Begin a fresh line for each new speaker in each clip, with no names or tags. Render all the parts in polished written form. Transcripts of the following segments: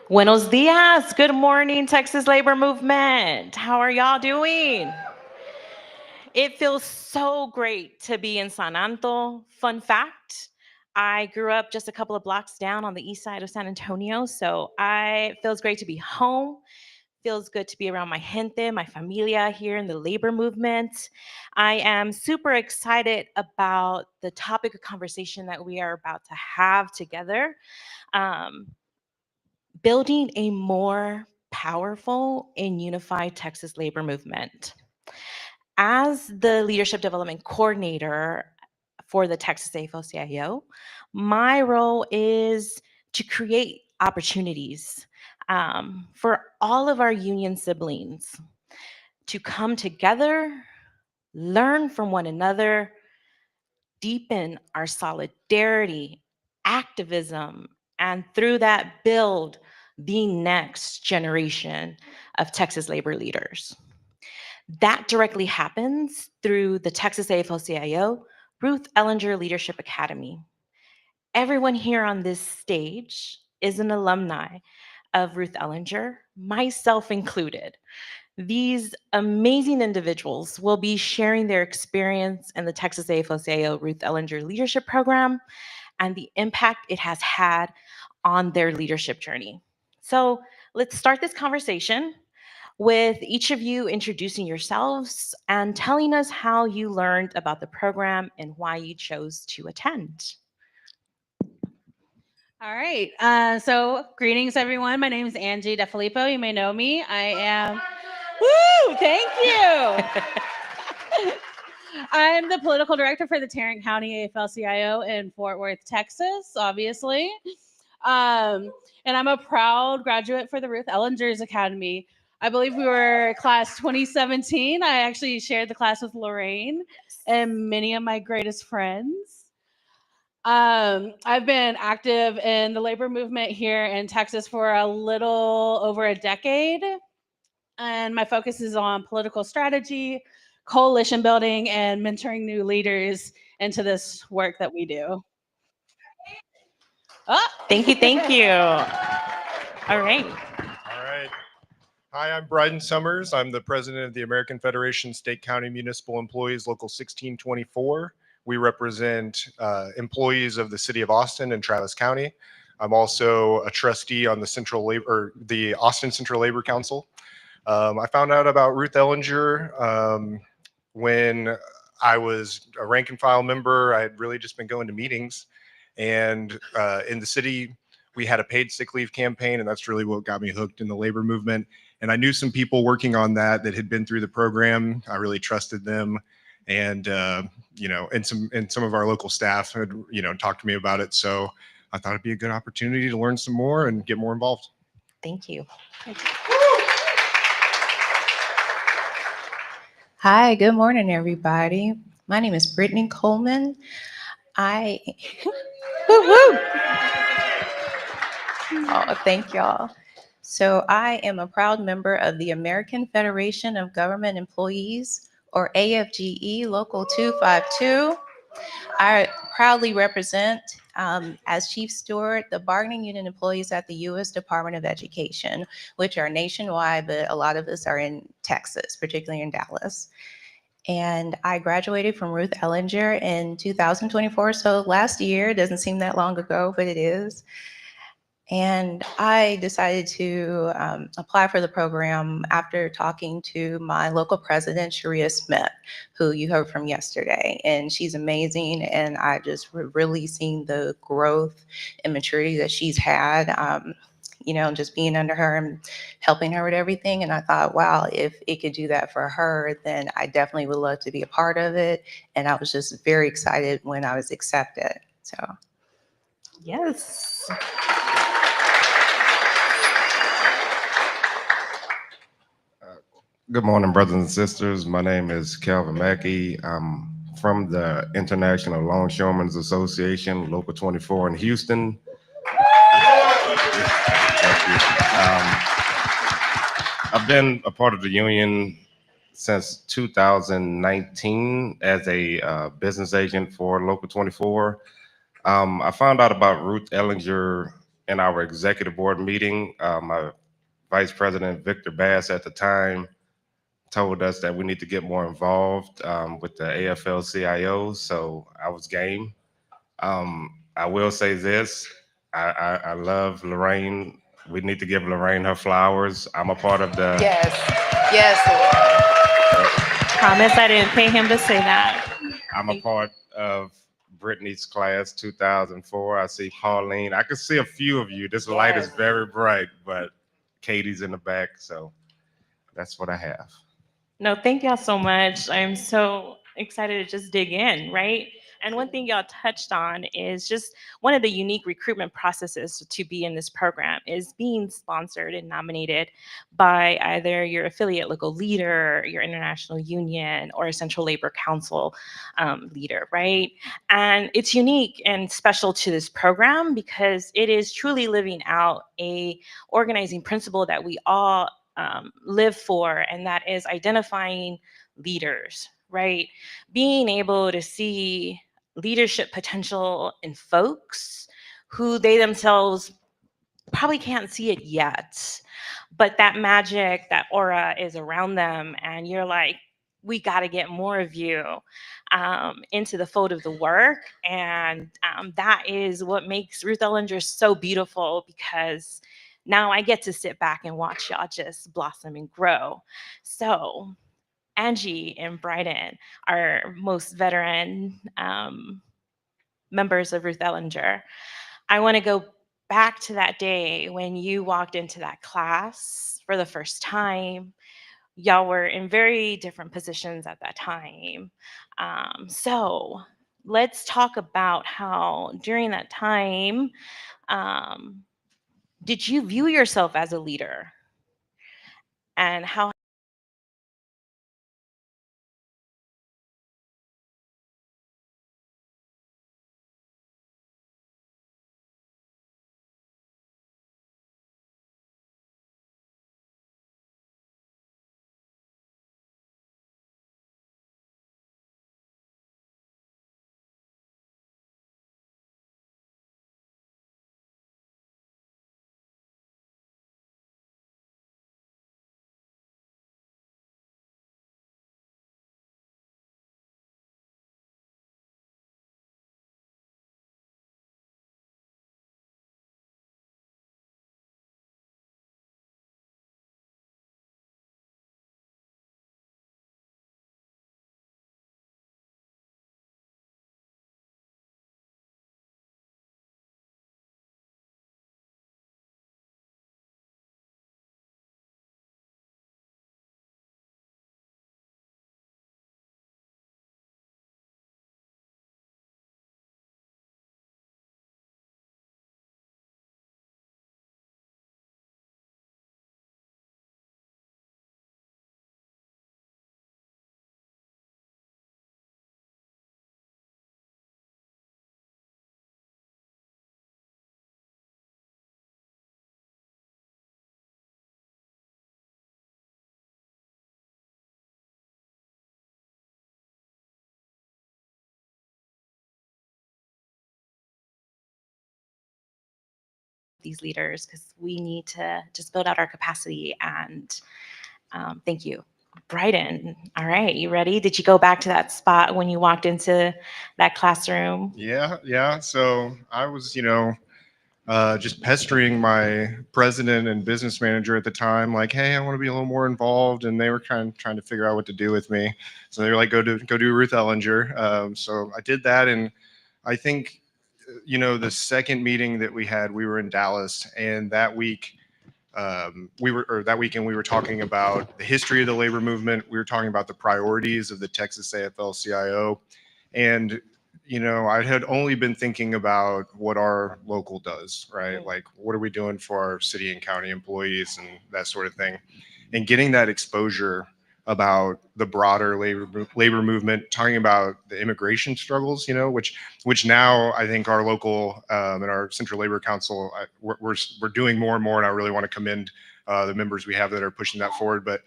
Buenos dias. Good morning, Texas Labor Movement. How are y'all doing? It feels so great to be in San Anto. Fun fact, I grew up just a couple of blocks down on the east side of San Antonio, so it feels great to be home. Feels good to be around my gente, my familia here in the labor movement. I am super excited about the topic of conversation that we are about to have together. Um, Building a more powerful and unified Texas labor movement. As the leadership development coordinator for the Texas AFL-CIO, my role is to create opportunities for all of our union siblings to come together, learn from one another, deepen our solidarity, activism, and through that build the next generation of Texas labor leaders. That directly happens through the Texas AFL-CIO Ruth Ellinger Leadership Academy. Everyone here on this stage is an alumni of Ruth Ellinger, myself included. These amazing individuals will be sharing their experience in the Texas AFL-CIO Ruth Ellinger Leadership Program and the impact it has had on their leadership journey. So let's start this conversation with each of you introducing yourselves and telling us how you learned about the program and why you chose to attend.
All right. So greetings, everyone. My name is Angi DeFelippo. You may know me. I am. Woo! Thank you. I'm the political director for the Tarrant County AFL-CIO in Fort Worth, Texas, obviously. And I'm a proud graduate for the Ruth Ellingers Academy. I believe we were class 2017. I actually shared the class with Lorraine and many of my greatest friends. I've been active in the labor movement here in Texas for a little over a decade. And my focus is on political strategy, coalition building, and mentoring new leaders into this work that we do.
Oh, thank you, thank you. All right.
All right. Hi, I'm Brydan Summers. I'm the president of the American Federation State County Municipal Employees Local 1624. We represent employees of the city of Austin and Travis County. I'm also a trustee on the Austin Central Labor Council. I found out about Ruth Ellinger when I was a rank and file member. I had really just been going to meetings, and in the city, we had a paid sick leave campaign, and that's really what got me hooked in the labor movement. And I knew some people working on that had been through the program. I really trusted them. And and some of our local staff had talked to me about it, so I thought it'd be a good opportunity to learn some more and get more involved.
Thank you.
Hi, good morning, everybody. My name is Brittany Coleman. Woo woo. Oh, thank y'all. So I am a proud member of the American Federation of Government Employees, or AFGE Local 252. I proudly represent, as Chief Steward, the bargaining unit employees at the U.S. Department of Education, which are nationwide, but a lot of us are in Texas, particularly in Dallas. And I graduated from Ruth Ellinger in 2024, so last year. It doesn't seem that long ago, but it is. And I decided to apply for the program after talking to my local president, Sharia Smith, who you heard from yesterday. And she's amazing. And I just really seen the growth and maturity that she's had, just being under her and helping her with everything. And I thought, wow, if it could do that for her, then I definitely would love to be a part of it. And I was just very excited when I was accepted. So,
yes.
Good morning, brothers and sisters. My name is Calvin Mackie. I'm from the International Longshoremen's Association, Local 24 in Houston. I've been a part of the union since 2019 as a business agent for Local 24. I found out about Ruth Ellinger in our executive board meeting, my Vice President Victor Bass at the time told us that we need to get more involved with the AFL-CIOs, so I was game. I will say this, I love Lorraine. We need to give Lorraine her flowers. I'm a part of the—
Yes, yes.
Promise I didn't pay him to say that.
I'm a part of Brittany's class 2004. I see Pauline. I can see a few of you. This light is very bright, but Katie's in the back, so that's what I have.
No, thank y'all so much. I'm so excited to just dig in, right? And one thing y'all touched on is just one of the unique recruitment processes to be in this program is being sponsored and nominated by either your affiliate local leader, your international union, or a Central Labor Council leader, right? And it's unique and special to this program because it is truly living out a organizing principle that we all live for, and that is identifying leaders, right? Being able to see leadership potential in folks who they themselves probably can't see it yet, but that magic, that aura is around them, and you're like, we got to get more of you into the fold of the work. And that is what makes Ruth Ellinger so beautiful, because now I get to sit back and watch y'all just blossom and grow. So Angi and Brydan are most veteran members of Ruth Ellinger. I want to go back to that day when you walked into that class for the first time. Y'all were in very different positions at that time. So let's talk about how during that time, did you view yourself as a leader? And how these leaders, because we need to just build out our capacity. And thank you. Brydan, all right, you ready? Did you go back to that spot when you walked into that classroom?
Yeah. So I was, just pestering my president and business manager at the time, like, hey, I want to be a little more involved. And they were trying to figure out what to do with me. So they were like, go do Ruth Ellinger. So I did that. And I think, the second meeting that we had, we were in Dallas, and that week, that weekend we were talking about the history of the labor movement. We were talking about the priorities of the Texas AFL-CIO. And, I had only been thinking about what our local does, right? Like, what are we doing for our city and county employees and that sort of thing. And getting that exposure about the broader labor movement, talking about the immigration struggles, which now I think our local and our Central Labor Council, we're doing more and more, and I really want to commend the members we have that are pushing that forward. But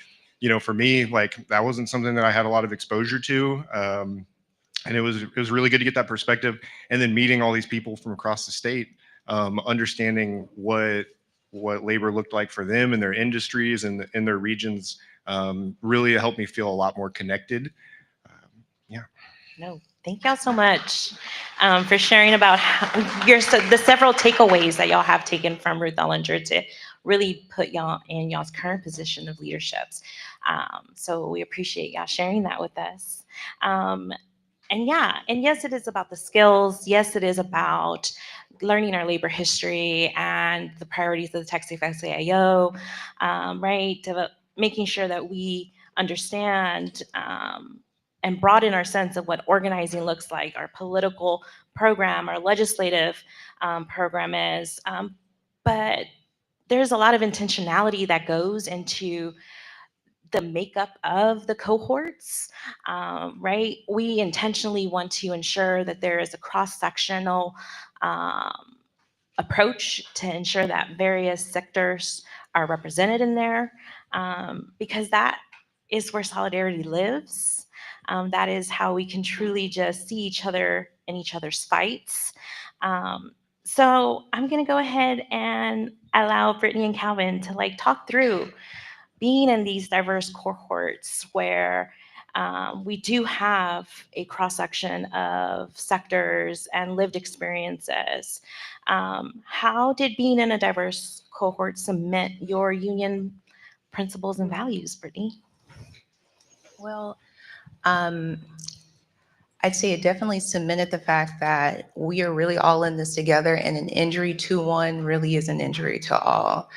for me, like, that wasn't something that I had a lot of exposure to, and it was really good to get that perspective. And then meeting all these people from across the state, understanding what labor looked like for them and their industries and in their regions really helped me feel a lot more connected.
No, thank y'all so much for sharing about the several takeaways that y'all have taken from Ruth Ellinger to really put y'all in y'all's current position of leaderships. So we appreciate y'all sharing that with us. And yes, it is about the skills. Yes, it is about learning our labor history and the priorities of the Texas AFL-CIO, right? Making sure that we understand and broaden our sense of what organizing looks like, our political program, our legislative program is. But there's a lot of intentionality that goes into the makeup of the cohorts, right? We intentionally want to ensure that there is a cross-sectional approach to ensure that various sectors are represented in there, because that is where solidarity lives. That is how we can truly just see each other in each other's fights. So I'm gonna go ahead and allow Brittany and Calvin to talk through being in these diverse cohorts where we do have a cross-section of sectors and lived experiences. How did being in a diverse cohort cement your union principles and values, Brittany?
Well, I'd say it definitely cemented the fact that we are really all in this together, and an injury to one really is an injury to all.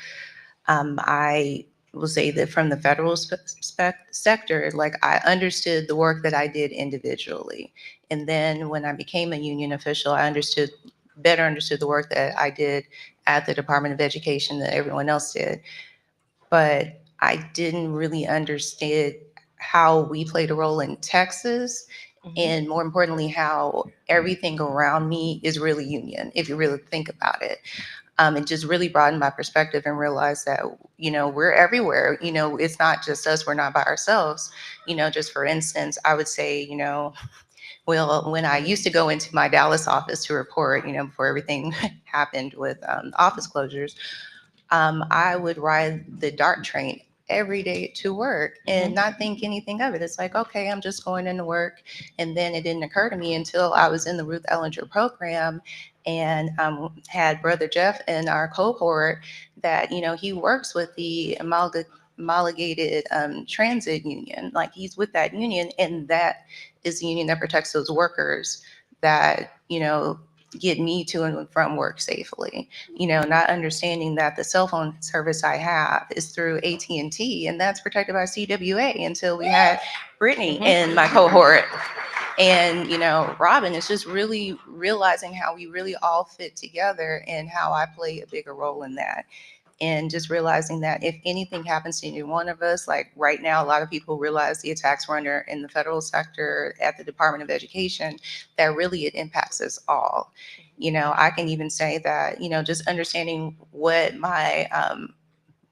I will say that from the federal sector, I understood the work that I did individually. And then when I became a union official, I better understood the work that I did at the Department of Education that everyone else did. But I didn't really understand how we played a role in Texas, and more importantly, how everything around me is really union, if you really think about it. It just really broadened my perspective and realized that, we're everywhere. It's not just us, we're not by ourselves. Just for instance, I would say, well, when I used to go into my Dallas office to report, before everything happened with office closures, I would ride the DART train every day to work and not think anything of it. It's like, okay, I'm just going into work. And then it didn't occur to me until I was in the Ruth Ellinger program and had Brother Jeff in our cohort that, he works with the homologated transit union. He's with that union, and that is the union that protects those workers that, get me to and from work safely. Not understanding that the cell phone service I have is through AT&T, and that's protected by CWA until we had Brittany in my cohort. And, Robin is just really realizing how we really all fit together and how I play a bigger role in that. And just realizing that if anything happens to any one of us, like right now, a lot of people realize the attacks were in the federal sector at the Department of Education, that really it impacts us all. I can even say that, just understanding what my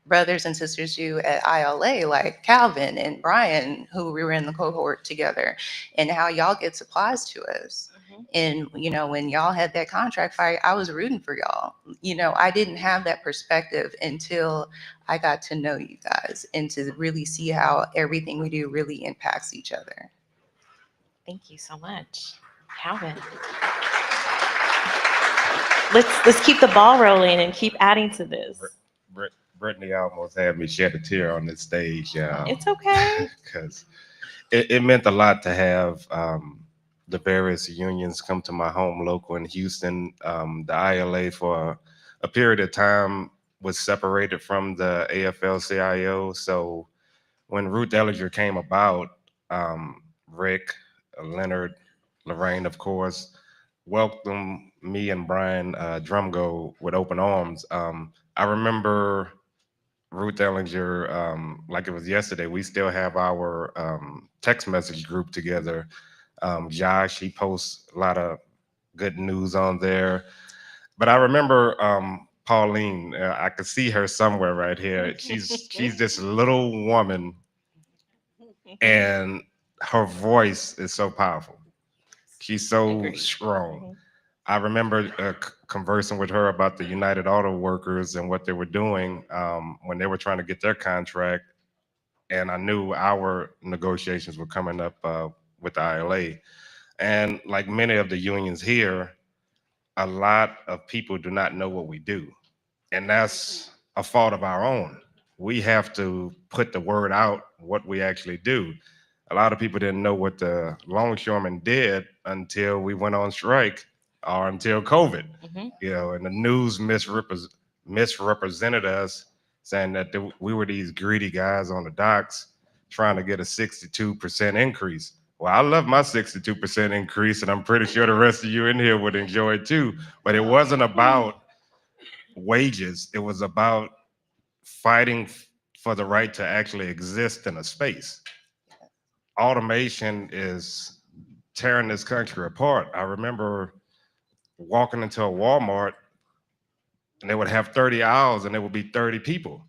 brothers and sisters do at ILA, like Calvin and Brian, who we were in the cohort together, and how y'all get supplies to us. And, when y'all had that contract fight, I was rooting for y'all. I didn't have that perspective until I got to know you guys and to really see how everything we do really impacts each other.
Thank you so much. Calvin. Let's keep the ball rolling and keep adding to this.
Brittany almost had me shed a tear on this stage.
It's okay.
Because it meant a lot to have the various unions come to my home local in Houston. The ILA for a period of time was separated from the AFL-CIO. So when Ruth Ellinger came about, Rick, Leonard, Lorraine, of course, welcomed me and Brian Drumgo with open arms. I remember Ruth Ellinger, like it was yesterday. We still have our text message group together. Josh, he posts a lot of good news on there. But I remember Pauline, I could see her somewhere right here. She's this little woman, and her voice is so powerful. She's so strong. I remember conversing with her about the United Auto Workers and what they were doing when they were trying to get their contract. And I knew our negotiations were coming up with the ILA. And like many of the unions here, a lot of people do not know what we do. And that's a fault of our own. We have to put the word out what we actually do. A lot of people didn't know what the longshoremen did until we went on strike or until COVID. You know, and the news misrepresented us, saying that we were these greedy guys on the docks trying to get a 62% increase. Well, I love my 62% increase, and I'm pretty sure the rest of you in here would enjoy it too. But it wasn't about wages. It was about fighting for the right to actually exist in a space. Automation is tearing this country apart. I remember walking into a Walmart and they would have 30 aisles and there would be 30 people.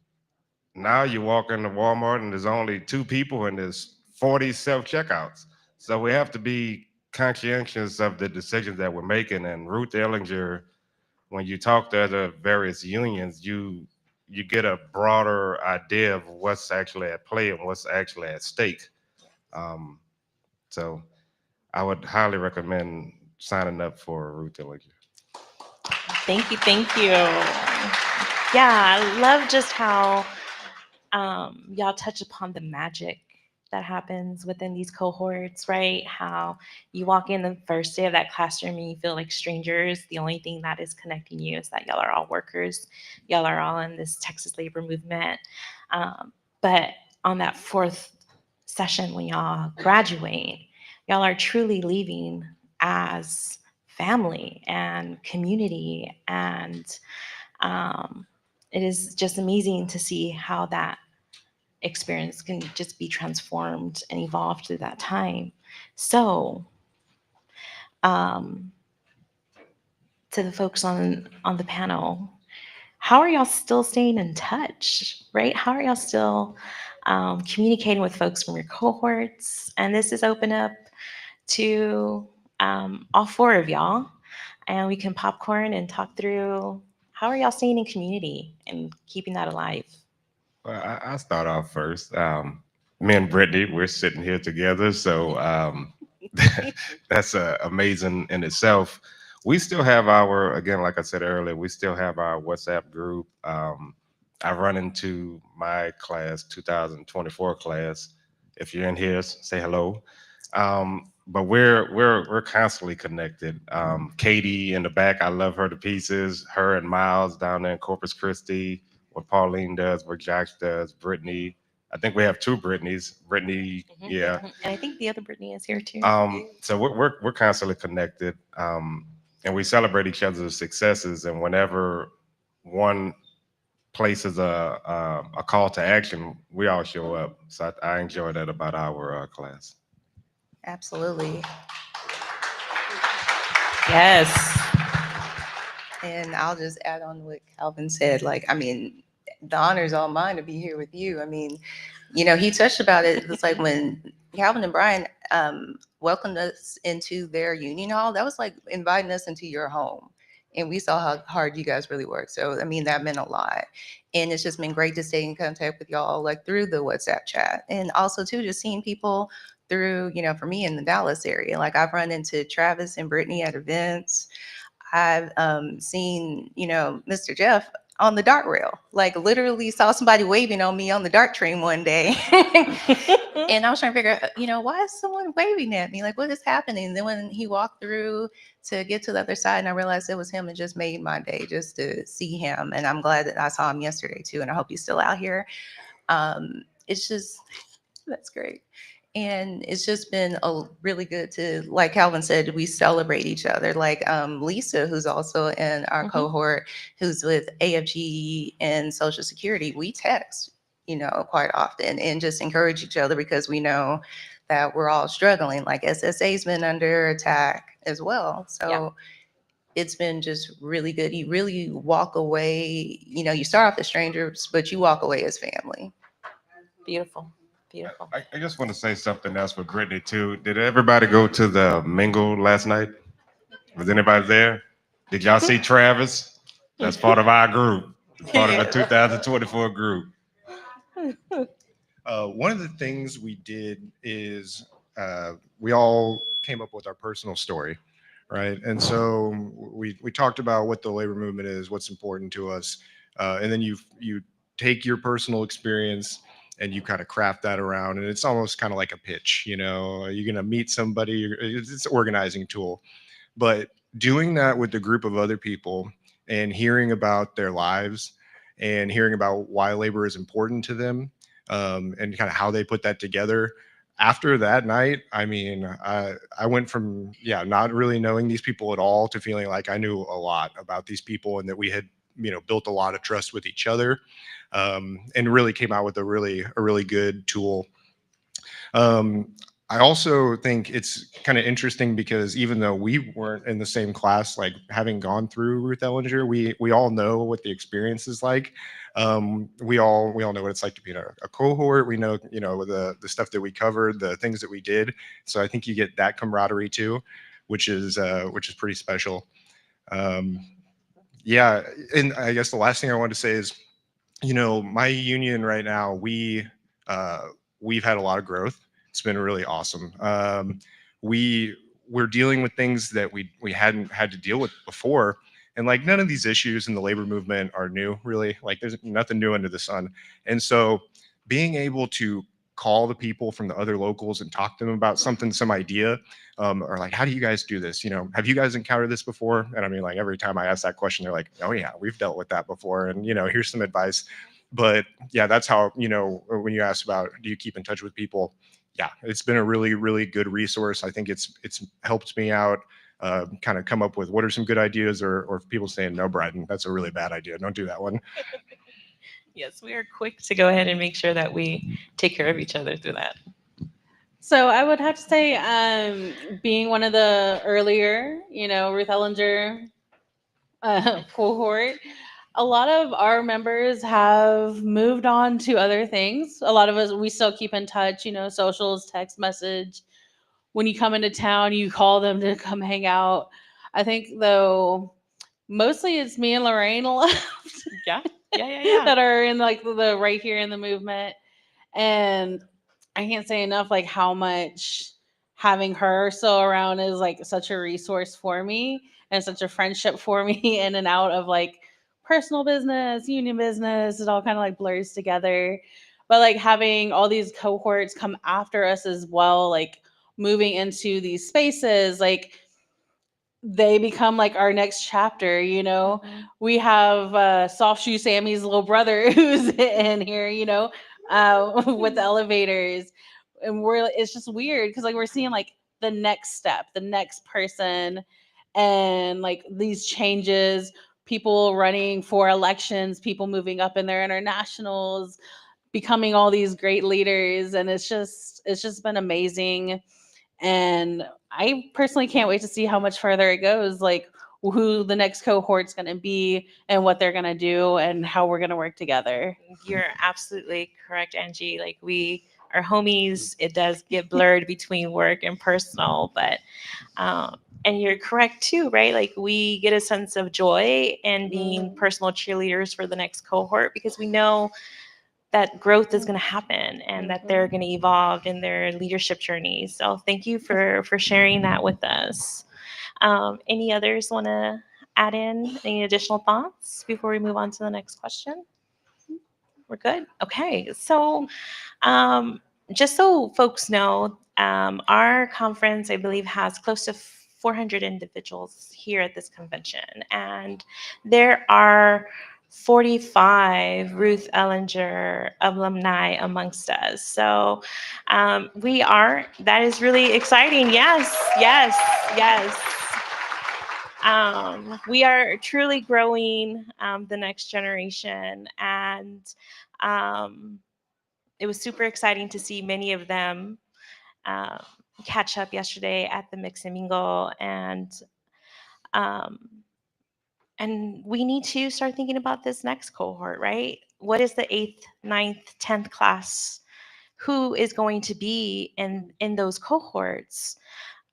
Now you walk into Walmart and there's only 2 people and there's 40 self-checkouts. So we have to be conscientious of the decisions that we're making. And Ruth Ellinger, when you talk to the various unions, you get a broader idea of what's actually at play and what's actually at stake. So I would highly recommend signing up for Ruth Ellinger.
Thank you, thank you. Yeah, I love just how y'all touch upon the magic that happens within these cohorts, right? How you walk in the first day of that classroom and you feel like strangers. The only thing that is connecting you is that y'all are all workers. Y'all are all in this Texas labor movement. But on that 4th session, when y'all graduate, y'all are truly leaving as family and community. And it is just amazing to see how that experience can just be transformed and evolved through that time. So, to the folks on the panel, how are y'all still staying in touch, right? How are y'all still communicating with folks from your cohorts? And this is open up to all 4 of y'all, and we can popcorn and talk through how are y'all staying in community and keeping that alive.
Well, I'll start off first. Me and Brittany, we're sitting here together, so that's amazing in itself. We still have our, again, like I said earlier, we still have our WhatsApp group. I run into my class, 2024 class. If you're in here, say hello. But we're constantly connected. Katie in the back, I love her to pieces. Her and Miles down there in Corpus Christi. What Pauline does, what Josh does, Brittany. I think we have 2 Brittany's. Brittany, yeah.
And I think the other Brittany is here too.
So we're constantly connected, and we celebrate each other's successes. And whenever one places a call to action, we all show up. So I enjoy that about our class.
Absolutely.
Yes.
And I'll just add on what Calvin said. Like, I mean, the honor is all mine to be here with you. I mean, you know, he touched about it. It's like when Calvin and Brian welcomed us into their union hall, that was like inviting us into your home. And we saw how hard you guys really work. So, I mean, that meant a lot. And it's just been great to stay in contact with y'all, like through the WhatsApp chat. And also, too, just seeing people through, you know, for me in the Dallas area. Like, I've run into Travis and Brittany at events. I've seen, you know, Mr. Jeff on the dart rail, like literally saw somebody waving on me on the dart train one day. And I was trying to figure out, you know, why is someone waving at me? Like, what is happening? And then when he walked through to get to the other side and I realized it was him, it just made my day just to see him. And I'm glad that I saw him yesterday too. And I hope he's still out here. It's just, that's great. And it's just been really good to, like Calvin said, we celebrate each other. Like Lisa, who's also in our cohort, who's with AFGE and Social Security, we text, you know, quite often and just encourage each other because we know that we're all struggling. Like SSA's been under attack as well. So it's been just really good. You really walk away, you know, you start off as strangers, but you walk away as family.
Beautiful. Beautiful.
I just want to say something else for Brittany too. Did everybody go to the mingle last night? Was anybody there? Did y'all see Travis? That's part of our group. Part of the 2024 group.
One of the things we did is we all came up with our personal story, right? And so we talked about what the labor movement is, what's important to us, and then you take your personal experience and you kind of craft that around, and it's almost kind of like a pitch. You know, you're gonna meet somebody. It's an organizing tool, but doing that with a group of other people and hearing about their lives and hearing about why labor is important to them, and kind of how they put that together. After that night, I mean, I went from not really knowing these people at all to feeling like I knew a lot about these people and that we had built a lot of trust with each other, and really came out with a really good tool. I also think it's kind of interesting because even though we weren't in the same class, like having gone through Ruth Ellinger, we all know what the experience is like. We all know what it's like to be in a cohort. We know the stuff that we covered, the things that we did. So I think you get that camaraderie too, which is pretty special. Yeah, and I guess the last thing I wanted to say is, my union right now, we've had a lot of growth. It's been really awesome. We're dealing with things that we hadn't had to deal with before, and like none of these issues in the labor movement are new, really. Like there's nothing new under the sun. And so being able to call the people from the other locals and talk to them about something, some idea, or like, how do you guys do this? Have you guys encountered this before? And I mean, like every time I ask that question, they're like, oh yeah, we've dealt with that before. And here's some advice. But yeah, that's how, when you ask about, do you keep in touch with people? Yeah, it's been a really, really good resource. I think it's helped me out, kind of come up with what are some good ideas, or people saying, no, Brydan, that's a really bad idea. Don't do that one.
Yes, we are quick to go ahead and make sure that we take care of each other through that.
So I would have to say, being one of the earlier, Ruth Ellinger cohort, a lot of our members have moved on to other things. A lot of us, we still keep in touch, socials, text message. When you come into town, you call them to come hang out. I think, though, mostly it's me and Lorraine left.
Yeah.
That are in like the right here in the movement. And I can't say enough like how much having her still around is like such a resource for me and such a friendship for me in and out of like personal business, union business. It all kind of like blurs together. But like having all these cohorts come after us as well, like moving into these spaces, like they become like our next chapter. We have Soft Shoe Sammy's little brother who's in here, with the elevators, and it's just weird because like we're seeing like the next step, the next person, and like these changes, people running for elections, people moving up in their internationals, becoming all these great leaders, and it's just been amazing. And I personally can't wait to see how much further it goes, like who the next cohort's going to be and what they're going to do and how we're going to work together.
You're absolutely correct, Angie. Like we are homies. It does get blurred between work and personal, but and you're correct too, right? Like we get a sense of joy in being personal cheerleaders for the next cohort because we know that growth is going to happen and that they're going to evolve in their leadership journey. So thank you for sharing that with us. Any others want to add in any additional thoughts before we move on to the next question? We're good. Okay. So just so folks know, our conference, I believe, has close to 400 individuals here at this convention. And there are 45 Ruth Ellinger alumni amongst us. So that is really exciting. Yes. We are truly growing the next generation. And it was super exciting to see many of them catch up yesterday at the Mix and Mingle. And we need to start thinking about this next cohort, right? What is the 8th, 9th, 10th class? Who is going to be in those cohorts?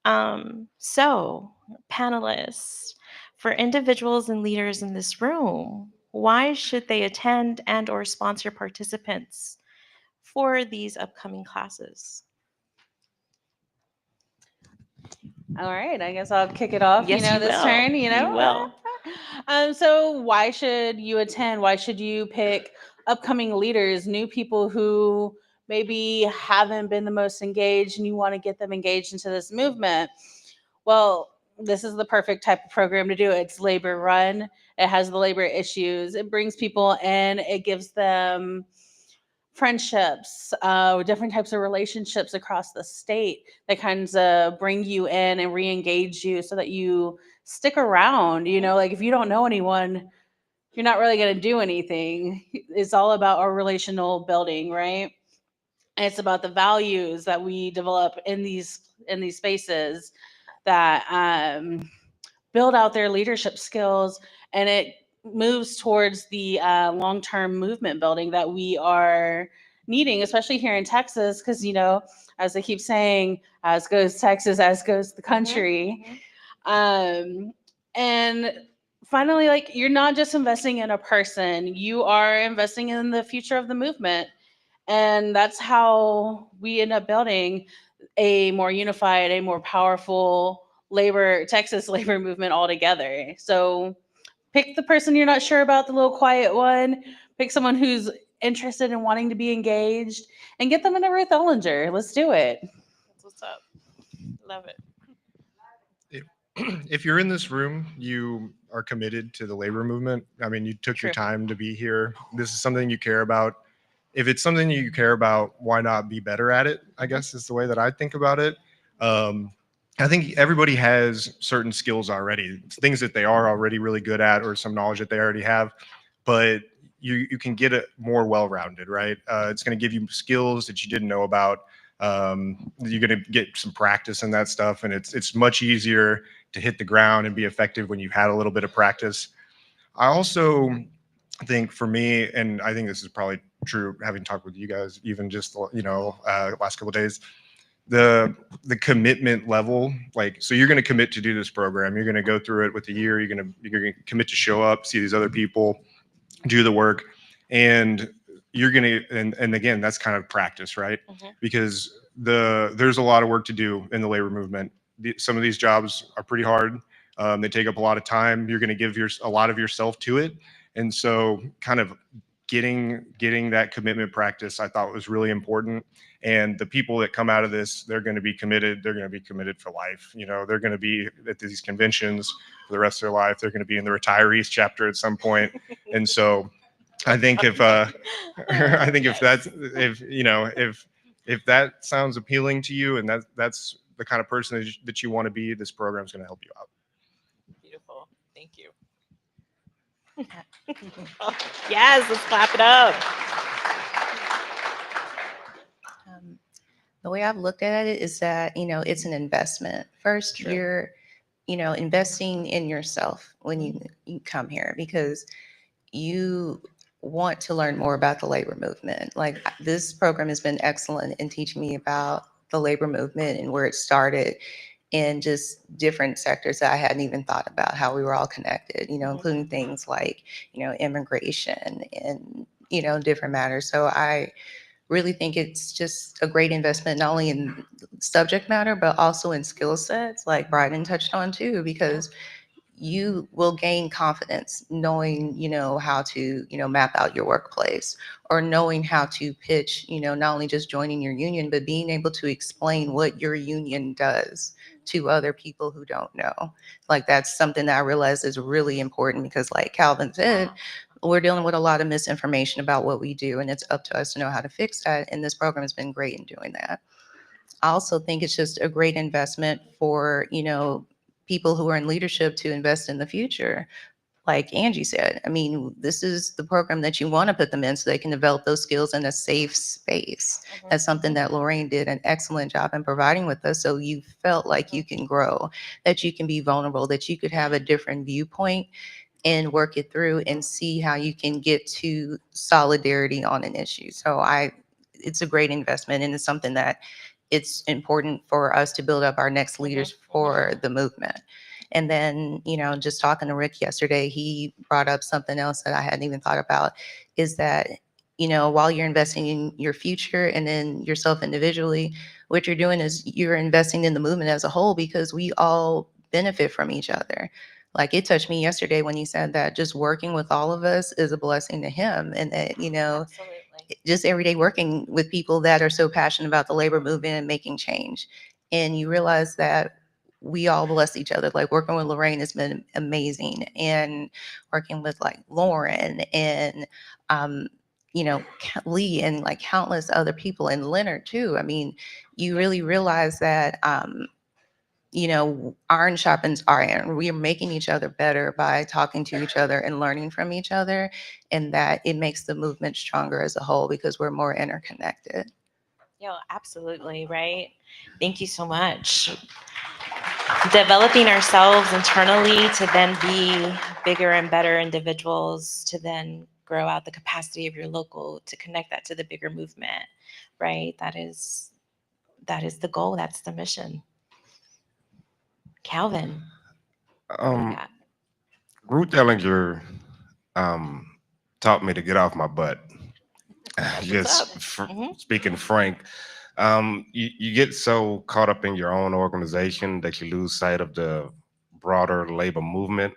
So, panelists, for individuals and leaders in this room, why should they attend and or sponsor participants for these upcoming classes?
All right, I guess I'll kick it off.
Yes, you
this
will.
turn.
You will.
So why should you attend? Why should you pick upcoming leaders, new people who maybe haven't been the most engaged, and you want to get them engaged into this movement? Well, this is the perfect type of program to do. It's labor run. It has the labor issues. It brings people in. It gives them friendships, different types of relationships across the state that kind of bring you in and re-engage you so that you stick around. Like if you don't know anyone, you're not really going to do anything. It's all about our relational building, right? And it's about the values that we develop in these spaces that build out their leadership skills, and it moves towards the long-term movement building that we are needing, especially here in Texas, because as I keep saying, as goes Texas, as goes the country. And finally, like, you're not just investing in a person, you are investing in the future of the movement. And that's how we end up building a more unified, a more powerful Texas labor movement altogether. So pick the person you're not sure about, the little quiet one. Pick someone who's interested in wanting to be engaged, and get them into Ruth Ellinger. Let's do it.
That's what's up. Love it.
If you're in this room, you are committed to the labor movement. I mean, you took your
True.
time to be here. This is something you care about. If it's something you care about, why not be better at it? I guess is the way that I think about it. I think everybody has certain skills already, things that they are already really good at, or some knowledge that they already have, but you can get it more well-rounded, right? It's going to give you skills that you didn't know about. You're going to get some practice in that stuff, and it's much easier to hit the ground and be effective when you've had a little bit of practice. I also think for me, and I think this is probably true having talked with you guys, even just last couple of days, the commitment level, like, so you're going to commit to do this program, you're going to go through it with a year, you're going to commit to show up, see these other people, do the work, and you're going to, and again, that's kind of practice, right? Because there's a lot of work to do in the labor movement. Some of these jobs are pretty hard. They take up a lot of time. You're going to give a lot of yourself to it. And so kind of getting that commitment practice, I thought was really important. And the people that come out of this, they're going to be committed. They're going to be committed for life. They're going to be at these conventions for the rest of their life. They're going to be in the retarees chapter at some point. And so I think if that sounds appealing to you, and that's the kind of person that you want to be, this program is going to help you out.
Beautiful. Thank you. Yes, let's clap it up.
The way I've looked at it is that, it's an investment. First,
True.
you're, investing in yourself when you come here, because you want to learn more about the labor movement. Like, this program has been excellent in teaching me about the labor movement and where it started, in just different sectors that I hadn't even thought about, how we were all connected, including things like, immigration and, different matters. So I really think it's just a great investment, not only in subject matter, but also in skill sets, like Brydan touched on too, because you will gain confidence knowing, how to, map out your workplace, or knowing how to pitch, not only just joining your union, but being able to explain what your union does to other people who don't know. Like, that's something that I realized is really important, because like Calvin said, we're dealing with a lot of misinformation about what we do, and it's up to us to know how to fix that. And this program has been great in doing that. I also think it's just a great investment for, people who are in leadership to invest in the future. Like Angi said, I mean, this is the program that you want to put them in so they can develop those skills in a safe space. That's something that Lorraine did an excellent job in providing with us. So you felt like you can grow, that you can be vulnerable, that you could have a different viewpoint and work it through and see how you can get to solidarity on an issue. So it's a great investment, and it's something that it's important for us to build up our next leaders for the movement. And then, just talking to Rick yesterday, he brought up something else that I hadn't even thought about, is that, while you're investing in your future and in yourself individually, what you're doing is you're investing in the movement as a whole, because we all benefit from each other. Like, it touched me yesterday when he said that just working with all of us is a blessing to him, and that,
Absolutely.
just every day working with people that are so passionate about the labor movement and making change. And you realize that we all bless each other. Like, working with Lorraine has been amazing, and working with like Lauren and Lee and like countless other people, and Leonard too. I mean, you really realize that iron sharpens iron. We are making each other better by talking to each other and learning from each other, and that it makes the movement stronger as a whole because we're more interconnected.
Yeah, absolutely, right? Thank you so much. Developing ourselves internally to then be bigger and better individuals, to then grow out the capacity of your local, to connect that to the bigger movement, right? That is the goal. That's the mission. Calvin, what do you
Um,
got?
Ruth Ellinger taught me to get off my butt.
That's what's
Just
up. Mhm.
speaking frank, you get so caught up in your own organization that you lose sight of the broader labor movement.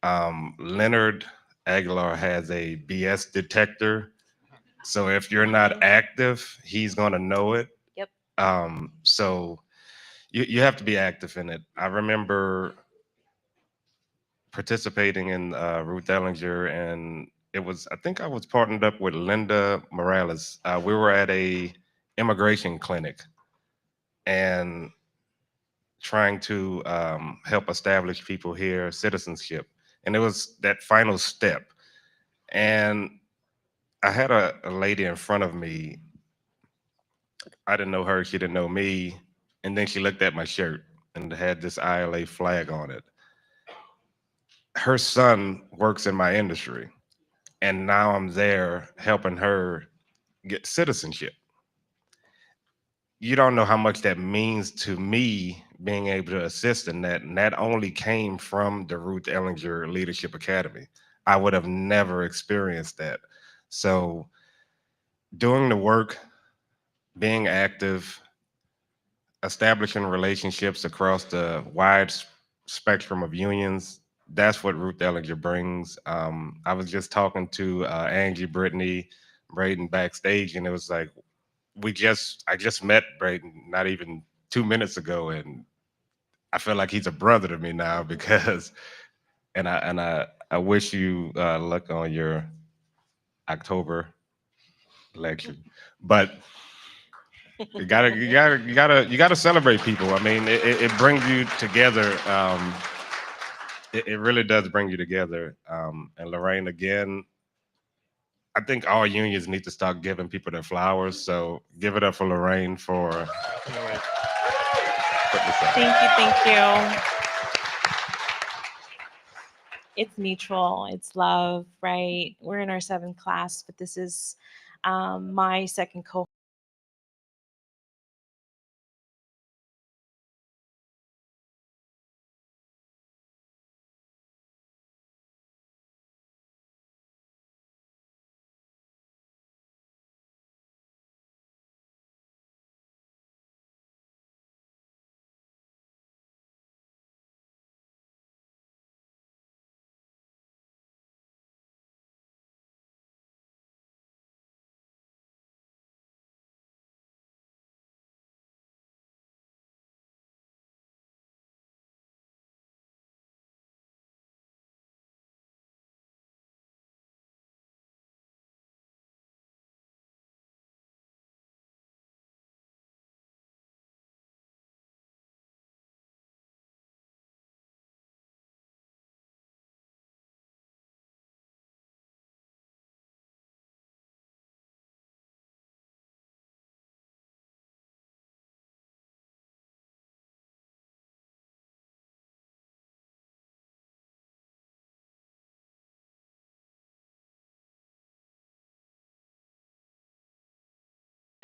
Leonard Aguilar has a BS detector. So if you're not active, he's going to know it.
Yep.
So you have to be active in it. I remember participating in Ruth Ellinger, and I think I was partnered up with Linda Morales. We were at a immigration clinic and trying to help establish people here citizenship. And it was that final step. And I had a lady in front of me. I didn't know her, she didn't know me. And then she looked at my shirt and it had this ILA flag on it. Her son works in my industry. And now I'm there helping her get citizenship. You don't know how much that means to me being able to assist in that. And that only came from the Ruth Ellinger Leadership Academy. I would have never experienced that. So doing the work, being active, establishing relationships across the wide spectrum of unions, that's what Ruth Ellinger brings. I was just talking to Angi, Brittany, Brydan backstage, and it was like, I just met Brydan not even 2 minutes ago, and I feel like he's a brother to me now because, I wish you luck on your October election, but you gotta celebrate people. I mean, it brings you together. It really does bring you together. And Lorraine, again, I think all unions need to start giving people their flowers. So give it up for Lorraine for putting this up.
Thank you. It's mutual. It's love, right? We're in our 7th class, but this is my second cohort.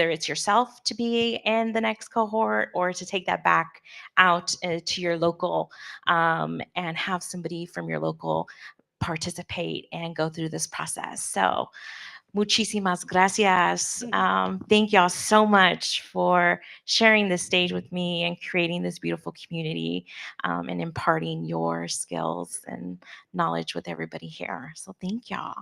whether it's yourself to be in the next cohort or to take that back out to your local and have somebody from your local participate and go through this process. So muchísimas gracias. Thank y'all so much for sharing this stage with me and creating this beautiful community and imparting your skills and knowledge with everybody here. So thank y'all.